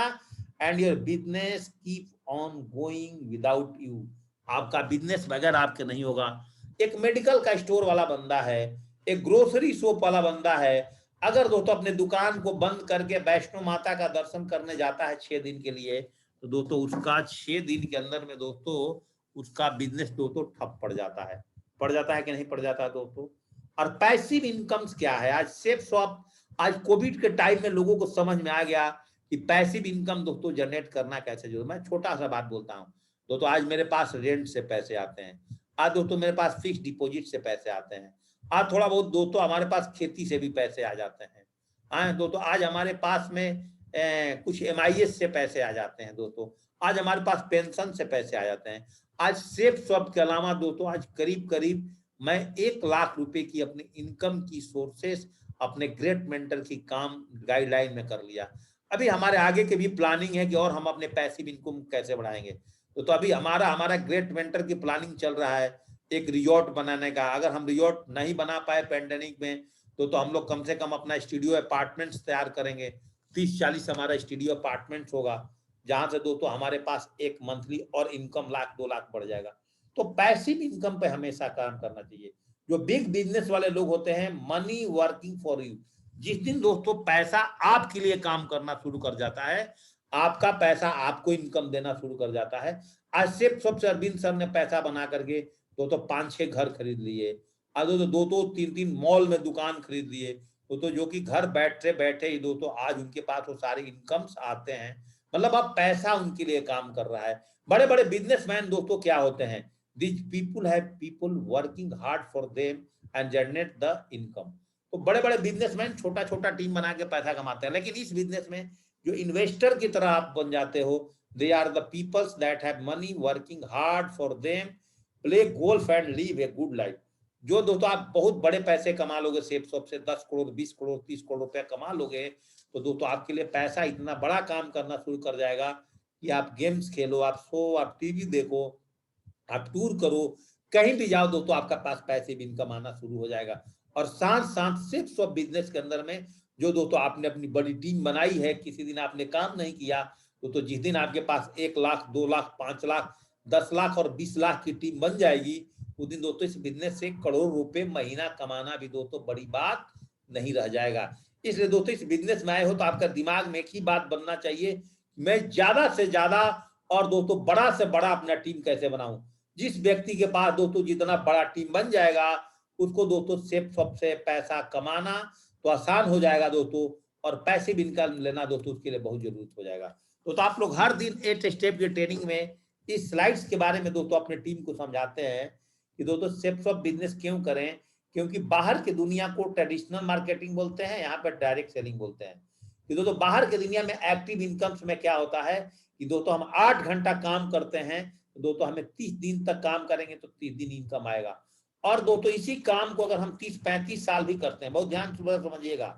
and your business keep on going without you. आपका बिजनेस बगैर आपके नहीं होगा। एक मेडिकल का स्टोर वाला बंदा है, एक ग्रोसरी शॉप वाला बंदा है, अगर दोस्तों अपने दुकान को बंद करके वैष्णो माता का दर्शन करने जाता है 6 दिन के लिए, तो दोस्तों उसका 6 दिन के अंदर में दोस्तों उसका बिजनेस दोस्तों ठप पड़ जाता है कि नहीं पड़ जाता है दोस्तों। और पैसिव इनकम्स क्या है? आज सेफ शॉप, आज कोविड के टाइम में लोगों को समझ में आ गया कि पैसिव इनकम दोस्तों जनरेट करना कैसे। जो मैं छोटा सा बात बोलता हूँ दोस्तों, आज मेरे पास रेंट से पैसे आते हैं, आज दोस्तों मेरे पास फिक्स डिपॉजिट से पैसे आते हैं, आज थोड़ा बहुत दोस्तों हमारे पास खेती से भी पैसे आ जाते हैं, दोस्तों आज हमारे पास में कुछ MIS से पैसे आ जाते हैं दोस्तों, आज हमारे पास पेंशन से पैसे आ जाते हैं। आज सेफ शॉप के अलावा दोस्तों आज करीब करीब मैं 1 लाख रुपए की अपनी इनकम की सोर्सेस अपने ग्रेट मेंटर की काम गाइडलाइन में कर लिया। अभी हमारे आगे के भी प्लानिंग है कि और हम अपने पैसिव इनकम कैसे बढ़ाएंगे। तो अभी हमारा हमारा ग्रेट मेंटर की प्लानिंग चल रहा है एक रिजॉर्ट बनाने का। अगर हम रिजॉर्ट नहीं बना पाए पैंडेमिक में तो हम लोग कम से कम अपना स्टूडियो अपार्टमेंट्स तैयार करेंगे। 30-40 हमारा स्टूडियो अपार्टमेंट्स होगा, जहां से दोस्तों हमारे पास एक मंथली और इनकम 1-2 लाख बढ़ जाएगा। तो पैसिव इनकम पे हमेशा काम करना चाहिए। जो बिग बिजनेस वाले लोग होते हैं, मनी वर्किंग फॉर यू, जिस दिन दोस्तों पैसा आपके लिए काम करना शुरू कर जाता है, आपका पैसा आपको इनकम देना शुरू कर जाता है। आज सिर्फ सबसे अरविंद सर ने पैसा बना करके दोस्तों 5-6 घर खरीद लिए, आज दोस्तों 2-3 मॉल में दुकान खरीद लिए, तो जो कि घर बैठे बैठे ही दोस्तों आज उनके पास वो सारे इनकम्स आते हैं। मतलब अब पैसा उनके लिए काम कर रहा है। बड़े बड़े बिजनेसमैन दोस्तों क्या होते हैं? These people have people working hard for them and generate the income। तो बड़े बड़े बिजनेसमैन छोटा छोटा टीम बना के पैसा कमाते हैं, लेकिन इस बिजनेस में जो इन्वेस्टर की तरह आप बन जाते हो, they are the peoples that have money working hard for them, play golf and live a good life. जो दोस्तों आप बहुत बड़े पैसे कमा लोगे, सेफ शॉप से 10 करोड़ 20 करोड़ 30 करोड़ रुपए कमा लोगे, तो दोस्तों आपके लिए पैसा इतना बड़ा काम करना शुरू कर जाएगा कि आप गेम्स खेलो, आप सो, आप टीवी देखो, आप टूर करो, कहीं भी जाओ दोस्तों आपका पास पैसे भी इनकम आना शुरू हो जाएगा। और साथ साथ सिर्फ सब बिजनेस के अंदर में जो दोस्तों आपने अपनी बड़ी टीम बनाई है, किसी दिन आपने काम नहीं किया, तो जिस दिन आपके पास 1 लाख 2 लाख 5 लाख 10 लाख और 20 लाख की टीम बन जाएगी, उस दिन दोस्तों इस बिजनेस से करोड़ रुपए महीना कमाना भी दोस्तों बड़ी बात नहीं रह जाएगा। इसलिए दोस्तों इस बिजनेस में आए हो तो आपका दिमाग में एक ही बात बनना चाहिए, मैं ज्यादा से ज्यादा और दोस्तों बड़ा से बड़ा अपना टीम कैसे बनाऊं। जिस व्यक्ति के पास दोस्तों जितना बड़ा टीम बन जाएगा, उसको दोस्तों सेफ सबसे पैसा कमाना तो आसान हो जाएगा दोस्तों, और पैसिव इनकम लेना दोस्तों उसके लिए बहुत जरूरत हो जाएगा। तो आप लोग हर दिन 8 स्टेप की ट्रेनिंग में इस स्लाइड्स के बारे में दोस्तों अपने टीम को समझाते हैं कि दोस्तों सेफ ऑफ बिजनेस क्यों करें, क्योंकि बाहर की दुनिया को ट्रेडिशनल मार्केटिंग बोलते हैं, यहाँ पर डायरेक्ट सेलिंग बोलते हैं। कि दोस्तों बाहर की दुनिया में एक्टिव इनकम्स में क्या होता है कि दोस्तों हम 8 घंटा काम करते हैं, तो दोस्तों हमें 30 दिन तक काम करेंगे तो 30 दिन इनकम आएगा। और दोस्तों इसी काम को अगर हम 30-35 साल भी करते हैं, बहुत ध्यान से समझिएगा,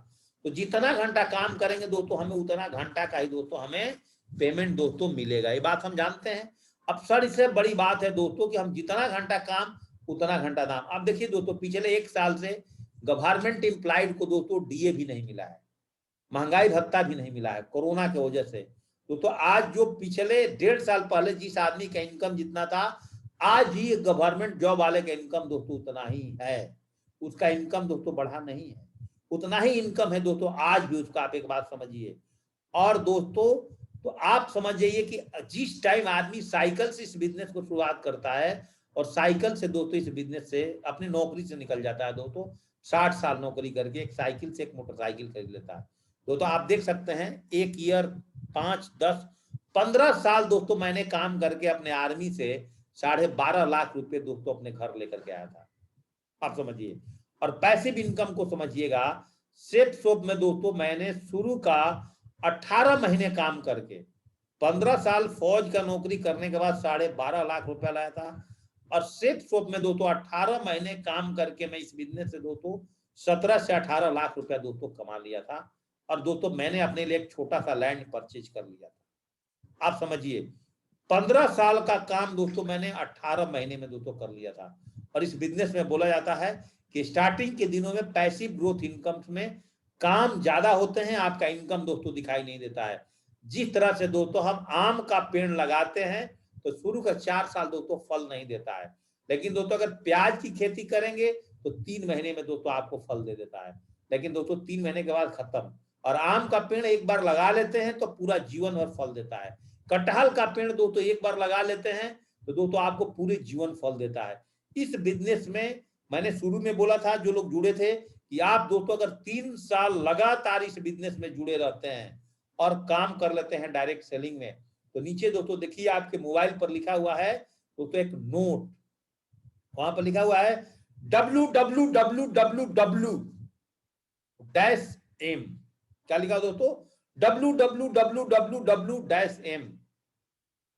तो जितना घंटा काम करेंगे दोस्तों हमें उतना घंटा का ही दोस्तों हमें पेमेंट दोस्तों मिलेगा। ये बात हम जानते हैं। अब सर इससे बड़ी बात है दोस्तों कि हम जितना घंटा काम उतना घंटा दाम। अब देखिए दोस्तों पिछले 1 साल से गवर्नमेंट एम्प्लॉयड को दोस्तों DA भी नहीं मिला है, महंगाई भत्ता भी नहीं मिला है कोरोना की वजह से। दोस्तों आज जो पिछले 1.5 साल पहले जिस आदमी का इनकम जितना था, आज ही गवर्नमेंट जॉब वाले का इनकम दोस्तों उतना ही है। उसका इनकम दोस्तों बढ़ा नहीं है, उतना ही इनकम है दोस्तों आज भी उसका। आप एक बात समझिए। और दोस्तों तो आप समझ जाइए कि जिस टाइम आदमी साइकिल से इस बिजनेस को शुरुआत करता है और साइकिल से दोस्तों इस बिजनेस से अपनी नौकरी से निकल जाता है दोस्तों, 60 साल नौकरी करके एक साइकिल से एक मोटरसाइकिल खरीद लेता है दोस्तों। आप देख सकते हैं 1 ईयर 5 10 15 साल दोस्तों मैंने काम करके अपने आर्मी से 12.5 लाख रुपए दोस्तों अपने घर लेकर के आया था। आप समझिए। और पैसिव इनकम को समझिएगा, सेफ शॉप में दोस्तों मैंने शुरू का 18 महीने काम करके 15 साल फौज का नौकरी करने के बाद 12.5 लाख रुपया लाया था। और सेफ शॉप में दोस्तों 18 महीने काम करके मैं इस बिजनेस से दोस्तों 17 से 18 लाख रुपया दोस्तों कमा लिया था। और दोस्तों मैंने अपने लिए एक छोटा सा लैंड परचेज कर लिया था। आप समझिए 15 साल का काम दोस्तों मैंने 18 महीने में दोस्तों कर लिया था। और इस बिजनेस में बोला जाता है कि स्टार्टिंग के दिनों में पैसिव ग्रोथ इनकम में काम ज्यादा होते हैं, आपका इनकम दोस्तों दिखाई नहीं देता है। जिस तरह से दोस्तों हम आम का पेड़ लगाते हैं तो शुरू का 4 साल दोस्तों फल नहीं देता है, लेकिन दोस्तों अगर प्याज की खेती करेंगे तो 3 महीने में दोस्तों आपको फल दे देता है, लेकिन दोस्तों 3 महीने के बाद खत्म। और आम का पेड़ एक बार लगा लेते हैं तो पूरा जीवन भर फल देता है। कटहल का पेड़ दोस्तों एक बार लगा लेते हैं तो दोस्तों आपको पूरे जीवन फल देता है। इस बिजनेस में मैंने शुरू में बोला था जो लोग जुड़े थे कि आप दोस्तों अगर 3 साल लगातार इस बिजनेस में जुड़े रहते हैं और काम कर लेते हैं डायरेक्ट सेलिंग में, तो नीचे दोस्तों देखिए आपके मोबाइल पर लिखा हुआ है दोस्तों एक नोट, वहां पर लिखा हुआ है www डैश एम। क्या लिखा दोस्तों? www dash M.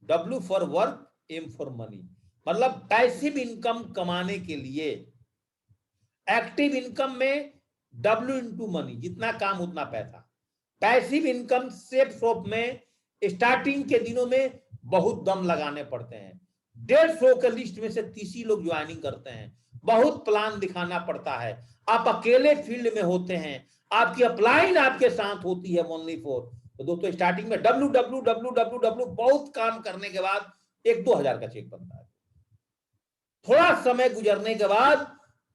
W for work, M for money. मतलब पैसिव इनकम कमाने के लिए एक्टिव इनकम में W इंटू मनी, जितना काम उतना पैसा। पैसिव इनकम सेफ शॉप में स्टार्टिंग के दिनों में बहुत दम लगाने पड़ते हैं। 150 के लिस्ट में से 30 लोग ज्वाइनिंग करते हैं, बहुत प्लान दिखाना पड़ता है। आप अकेले फील्ड में होते हैं, आपकी अपलाइन आपके साथ होती है ओनली फॉर। तो दोस्तों स्टार्टिंग में www बहुत काम करने के बाद 1-2 हजार का चेक बनता है। थोड़ा समय गुजरने के बाद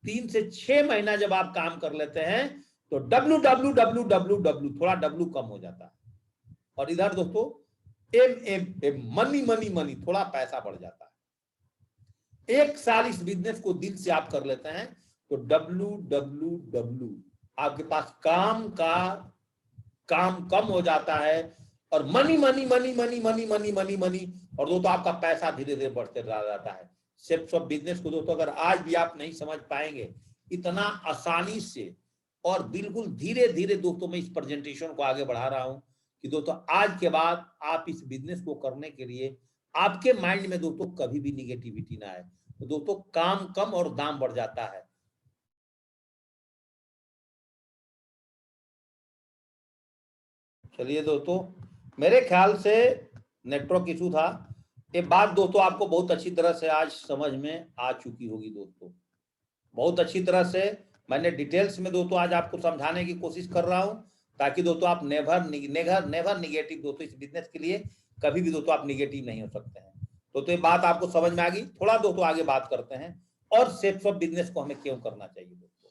3 से 6 महीना जब आप काम कर लेते हैं तो www थोड़ा W कम हो जाता है। और इधर दोस्तों M मनी मनी मनी थोड़ा पैसा बढ़ जाता है। 1 साल इस बिजनेस को दिल से आप कर लेते हैं तो www आपके पास काम कम हो जाता है और money money money money money money money money. और दोस्तों आपका पैसा धीरे धीरे बढ़ते जाता है। सेफ शॉप बिजनेस को दोस्तों अगर आज भी आप नहीं समझ पाएंगे इतना आसानी से और बिल्कुल धीरे धीरे दोस्तों मैं इस प्रेजेंटेशन को आगे बढ़ा रहा हूं कि दोस्तों आज के बाद आप इस बिजनेस को करने के लिए आपके माइंड में दोस्तों कभी भी निगेटिविटी ना आए। तो दोस्तों काम कम और दाम बढ़ जाता है। चलिए दोस्तों, मेरे ख्याल से नेटवर्क इशू था। ये बात दोस्तों आपको बहुत अच्छी तरह से आज समझ में आ चुकी होगी दोस्तों। बहुत अच्छी तरह से मैंने डिटेल्स में दोस्तों आज आपको समझाने की कोशिश कर रहा हूं ताकि दोस्तों आप नेवर निगेटिव दोस्तों इस बिजनेस के लिए कभी भी दोस्तों आप निगेटिव नहीं हो सकते हैं। तो ये बात आपको समझ में आ गई। थोड़ा दोस्तों आगे बात करते हैं और सेफ ऑफ बिजनेस को हमें क्यों करना चाहिए दोस्तों।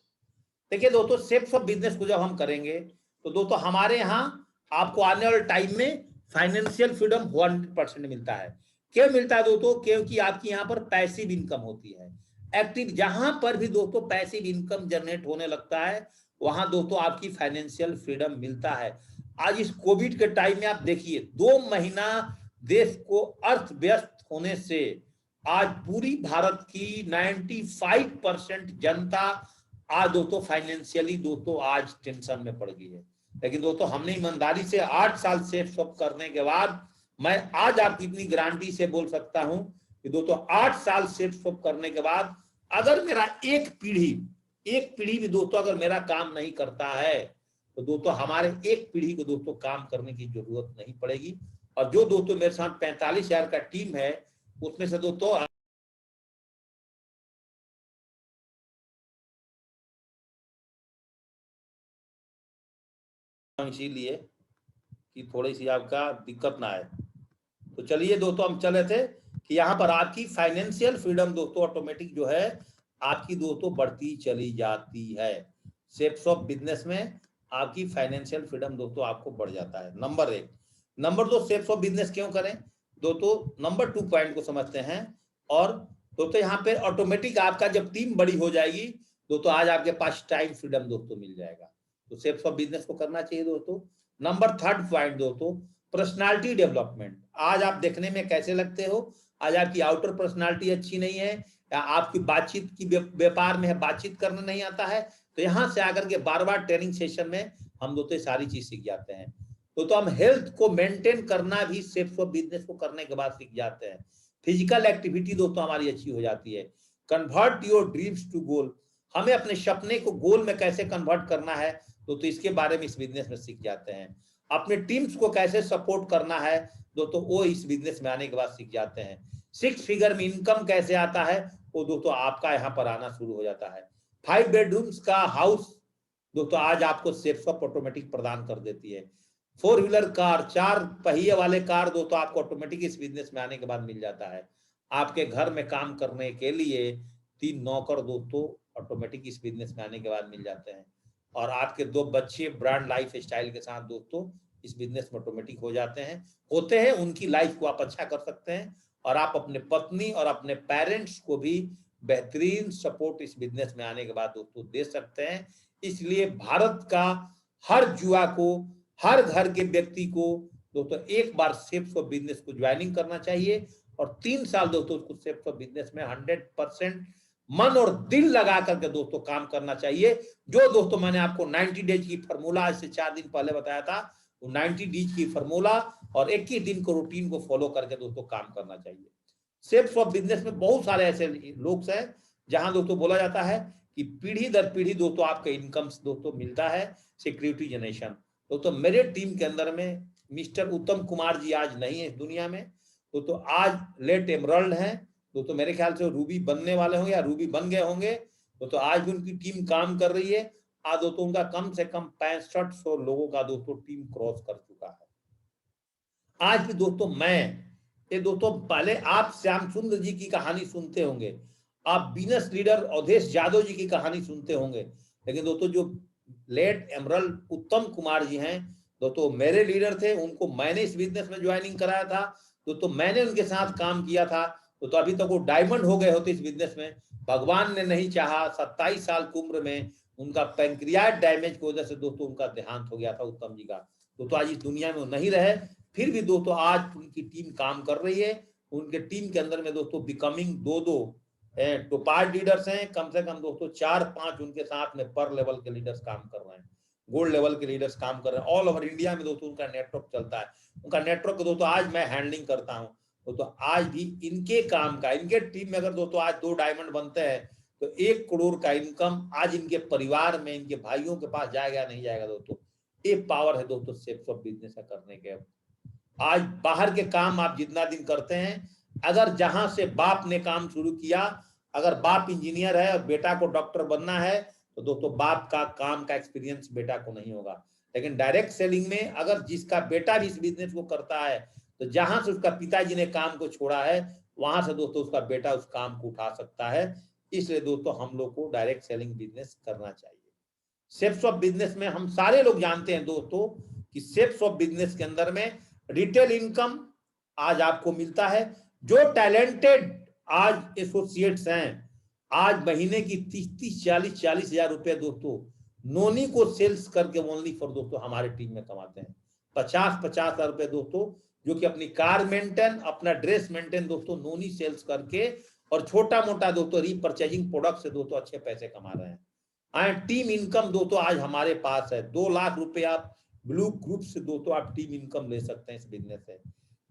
देखिए दोस्तों सेफ ऑफ बिजनेस को जब हम करेंगे तो दोस्तों हमारे यहाँ आपको आने वाले टाइम में फाइनेंशियल फ्रीडम 100% मिलता है। क्यों मिलता है दोस्तों? क्योंकि आपकी यहाँ पर पैसिव इनकम होती है। एक्टिव जहां पर भी दोस्तों पैसिव इनकम जनरेट होने लगता है वहां दोस्तों आपकी फाइनेंशियल फ्रीडम मिलता है। आज इस कोविड के टाइम में आप देखिए 2 महीना देश को अर्थव्यस्त होने से आज पूरी भारत की 95% जनता आज दोस्तों फाइनेंशियली दोस्तों आज टेंशन में पड़ गई है। लेकिन दोस्तों हमने ईमानदारी से 8 साल सेफ शॉप करने के बाद मैं आज आपकी इतनी गारंटी से बोल सकता हूं कि दोस्तों 8 साल सेफ शॉप करने के बाद अगर मेरा एक पीढ़ी भी दोस्तों अगर मेरा काम नहीं करता है तो दोस्तों हमारे एक पीढ़ी को दोस्तों काम करने की जरूरत नहीं पड़ेगी। और जो दोस्तों मेरे साथ 45,000 का टीम है उसमें से दोस्तों इसीलिए कि थोड़ी सी आपका दिक्कत ना आए। तो चलिए दोस्तों, हम चले थे कि यहाँ पर आपकी फाइनेंशियल फ्रीडम दोस्तों ऑटोमेटिक जो है आपकी दोस्तों बढ़ती चली जाती है। शेप्स ऑफ बिजनेस में आपकी फाइनेंशियल फ्रीडम दोस्तों आपको बढ़ जाता है, number 1। Number 2, shapes of business क्यों करें दोस्तों, नंबर 2 पॉइंट को समझते हैं। और दोस्तों यहाँ पे ऑटोमेटिक आपका जब टीम बड़ी हो जाएगी दोस्तों, आज आपके पास टाइम फ्रीडम दोस्तों मिल जाएगा। तो शेप्स ऑफ बिजनेस को करना चाहिए दोस्तों। नंबर 3 पॉइंट दोस्तों, पर्सनालिटी डेवलपमेंट। आज आप देखने में कैसे लगते हो, आज आपकी आउटर पर्सनालिटी अच्छी नहीं है, या आपकी बातचीत की व्यापार में है, बातचीत करना नहीं आता है, तो यहाँ से आकर के बार बार ट्रेनिंग सेशन में हम दोस्तों सारी चीज सीख जाते हैं। तो हम हेल्थ को मेंटेन करना भी शेप्स ऑफ बिजनेस को करने के बाद सीख जाते हैं। फिजिकल एक्टिविटी दोस्तों हमारी अच्छी हो जाती है। कन्वर्ट योर ड्रीम्स टू गोल, हमें अपने सपने को गोल में कैसे कन्वर्ट करना है तो इसके बारे में इस बिजनेस में सीख जाते हैं। अपने टीम्स को कैसे सपोर्ट करना है दोस्तों, वो इस बिजनेस में आने के बाद सीख जाते हैं। 6 फिगर में इनकम कैसे आता है वो दोस्तों आपका यहाँ पर आना शुरू हो जाता है। 5 बेडरूम्स का हाउस दोस्तों आज आपको शेप्स ऑफ ऑटोमेटिक प्रदान कर देती है। 4 व्हीलर कार, 4 पहिए वाले कार दोस्तों आपको ऑटोमेटिक इस बिजनेस में आने के बाद मिल जाता है। आपके घर में काम करने के लिए 3 नौकर दोस्तों ऑटोमेटिक इस बिजनेस में आने के बाद मिल जाते हैं। और आपके 2 बच्चे ब्रांड लाइफ स्टाइल के साथ दोस्तों इस बिजनेस में ऑटोमेटिक हो जाते हैं, होते हैं। उनकी लाइफ को आप अच्छा कर सकते हैं और आप अपने पत्नी और अपने पेरेंट्स को भी बेहतरीन सपोर्ट इस बिजनेस में आने के बाद दोस्तों दे सकते हैं। इसलिए भारत का हर युवा को, हर घर के व्यक्ति को दोस्तों एक बार शेप्स ऑफ बिजनेस को ज्वाइनिंग करना चाहिए और 3 साल दोस्तों उसको शेप्स ऑफ बिजनेस में 100% मन और दिल लगा करके दोस्तों काम करना चाहिए। जो दोस्तों मैंने आपको 90 डेज की फॉर्मूला आज से 4 दिन पहले बताया था, वो 90 डेज की फॉर्मूला और 21 दिन को रूटीन को फॉलो करके दोस्तों काम करना चाहिए। शेप्स ऑफ बिजनेस में बहुत सारे ऐसे लोग हैं जहां दोस्तों बोला जाता है कि पीढ़ी दर पीढ़ी दोस्तों आपका इनकम दोस्तों मिलता है, सिक्योरिटी जनरेशन। दोस्तों मेरे टीम के अंदर में मिस्टर उत्तम कुमार जी आज नहीं है इस दुनिया में, दोस्तों आज लेट एमरल्ड है दोस्तों, मेरे ख्याल से रूबी बनने वाले होंगे या रूबी बन गए होंगे। दोस्तों आज भी उनकी टीम काम कर रही है। आज दोस्तों उनका कम से कम 6500 लोगों का दोस्तों टीम क्रॉस कर चुका है। आज भी दोस्तों मैं ये दोस्तों, पहले आप श्याम सुंदर जी की कहानी सुनते होंगे, आप बिजनेस लीडर अवधेश यादव जी की कहानी सुनते होंगे, लेकिन दोस्तों जो लेट एमरल्ड उत्तम कुमार जी हैं दोस्तों मेरे लीडर थे, उनको मैंने इस बिजनेस में ज्वाइनिंग कराया था दोस्तों, मैंने उनके साथ काम किया था तो अभी तक वो डायमंड हो गए होते इस बिजनेस में। भगवान ने नहीं चाहा, 27 साल की उम्र में उनका पैंक्रियाज डैमेज की वजह से दोस्तों उनका देहांत हो गया था उत्तम जी का। दोस्तों आज इस दुनिया में वो नहीं रहे, फिर भी दोस्तों आज उनकी टीम काम कर रही है। उनके टीम के अंदर में दोस्तों बिकमिंग 2 टॉप लीडर्स हैं, कम से कम दोस्तों 4-5 उनके साथ में पर लेवल के लीडर्स काम कर रहे हैं, गोल्ड लेवल के लीडर्स काम कर रहे हैं। ऑल ओवर इंडिया में दोस्तों उनका नेटवर्क चलता है। उनका नेटवर्क दोस्तों आज मैं हैंडलिंग करता हूँ। तो आज भी इनके काम का, इनके टीम में अगर दोस्तों आज 2 डायमंड बनते हैं तो 1 करोड़ का इनकम आज इनके परिवार में, इनके भाइयों के पास जाएगा नहीं जाएगा दोस्तों। ये पावर है दोस्तों शेप्स ऑफ बिजनेस करने के। आज बाहर के काम आप जितना दिन करते हैं, अगर जहां से बाप ने काम शुरू किया, अगर बाप इंजीनियर है और बेटा को डॉक्टर बनना है तो दोस्तों बाप का काम का एक्सपीरियंस बेटा को नहीं होगा। लेकिन डायरेक्ट सेलिंग में अगर जिसका बेटा भी इस बिजनेस को करता है तो जहां से उसका पिताजी ने काम को छोड़ा है वहां से दोस्तों उसका बेटा उस काम को उठा सकता है। इसलिए दोस्तों हम लोग को डायरेक्ट सेलिंग बिजनेस करना चाहिए। शेप्स ऑफ बिजनेस में हम सारे लोग जानते हैं दोस्तों कि शेप्स ऑफ बिजनेस के अंदर में रिटेल इनकम आज आपको मिलता है। जो टैलेंटेड आज एसोसिएट्स हैं, आज महीने की 30-40 हजार रुपए दोस्तों नोनी को सेल्स करके ओनली फॉर दोस्तों हमारे टीम में कमाते हैं। 50-50 हजार रुपए दोस्तों, जो कि अपनी कार मेंटेन, अपना ड्रेस मेंटेन दोस्तों नोनी सेल्स करके और छोटा मोटा दोस्तों रीपरचेजिंग प्रोडक्ट से दोस्तों अच्छे पैसे कमा रहे हैं। टीम इनकम दोस्तों आज हमारे पास है 2 लाख रुपए आप ब्लू ग्रुप से दोस्तों आप टीम इनकम ले सकते हैं इस बिजनेस से।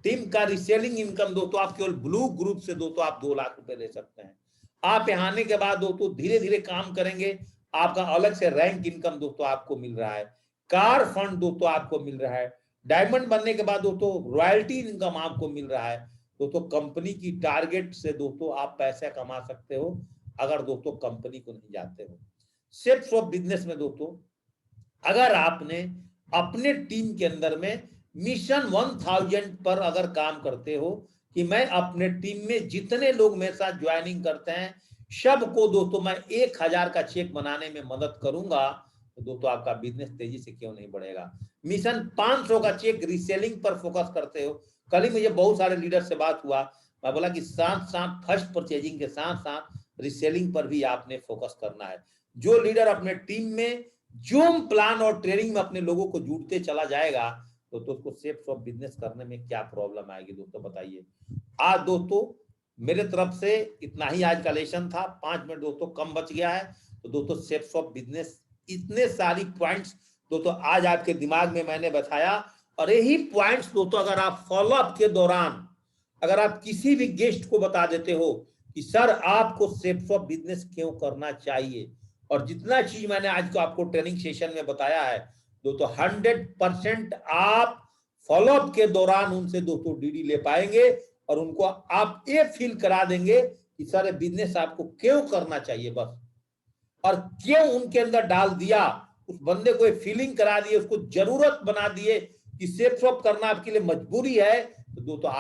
टीम का रीसेलिंग इनकम दोस्तों आप केवल ब्लू ग्रुप से दोस्तों आप 2 लाख रुपए ले सकते हैं। आप यहाँ आने के बाद दोस्तों धीरे धीरे काम करेंगे, आपका अलग से रैंक इनकम दोस्तों आपको मिल रहा है, कार फंड दोस्तों आपको मिल रहा है, डायमंड बनने के बाद दोस्तों रॉयल्टी इनकम आपको मिल रहा है। दोस्तों कंपनी की टारगेट से दोस्तों आप पैसे कमा सकते हो अगर दोस्तों कंपनी को नहीं जाते हो। शेप्स ऑफ बिजनेस में दोस्तों अगर आपने अपने टीम के अंदर में मिशन 1000 पर अगर काम करते हो कि मैं अपने टीम में जितने लोग मेरे साथ ज्वाइनिंग करते हैं सबको दोस्तों मैं 1000 का चेक बनाने में मदद करूंगा, तो दोस्तों आपका बिजनेस तेजी से क्यों नहीं बढ़ेगा। मिशन 500 का चेक रीसेलिंग पर फोकस करते हो। कल ही मुझे बहुत सारे लीडर से बात हुआ, मैं बोला कि साथ साथ फर्स्ट परचेजिंग के साथ साथ रीसेलिंग पर भी आपने फोकस करना है। जो लीडर अपने टीम में जूम प्लान और ट्रेनिंग में अपने लोगों को जुड़ते चला जाएगा तो उसको सेफ शॉप बिजनेस करने में क्या प्रॉब्लम आएगी दोस्तों बताइए। आज दोस्तों मेरे तरफ से इतना ही आज का लेसन था, 5 मिनट दोस्तों कम बच गया है। तो दोस्तों सेफ शॉप बिजनेस इतने सारी पॉइंट्स दोस्तों आज आपके दिमाग में मैंने बताया, और यही पॉइंट्स दोस्तों अगर आप फॉलो अप के दौरान अगर आप किसी भी गेस्ट को बता देते हो कि सर आपको सेफ शॉप बिजनेस क्यों करना चाहिए, और जितना चीज मैंने आज को आपको ट्रेनिंग सेशन में बताया है दोस्तों 100% आप फॉलोअप के दौरान उनसे दोस्तों डीडी ले पाएंगे, और उनको आप ये फील करा देंगे कि सर बिजनेस आपको क्यों करना चाहिए बस, और क्यों उनके अंदर डाल दिया, उस बंदे को फीलिंग करा दिए, उसको जरूरत बना दिए कि सेफ शॉप करना आपके लिए मजबूरी है। तो दोस्तों आप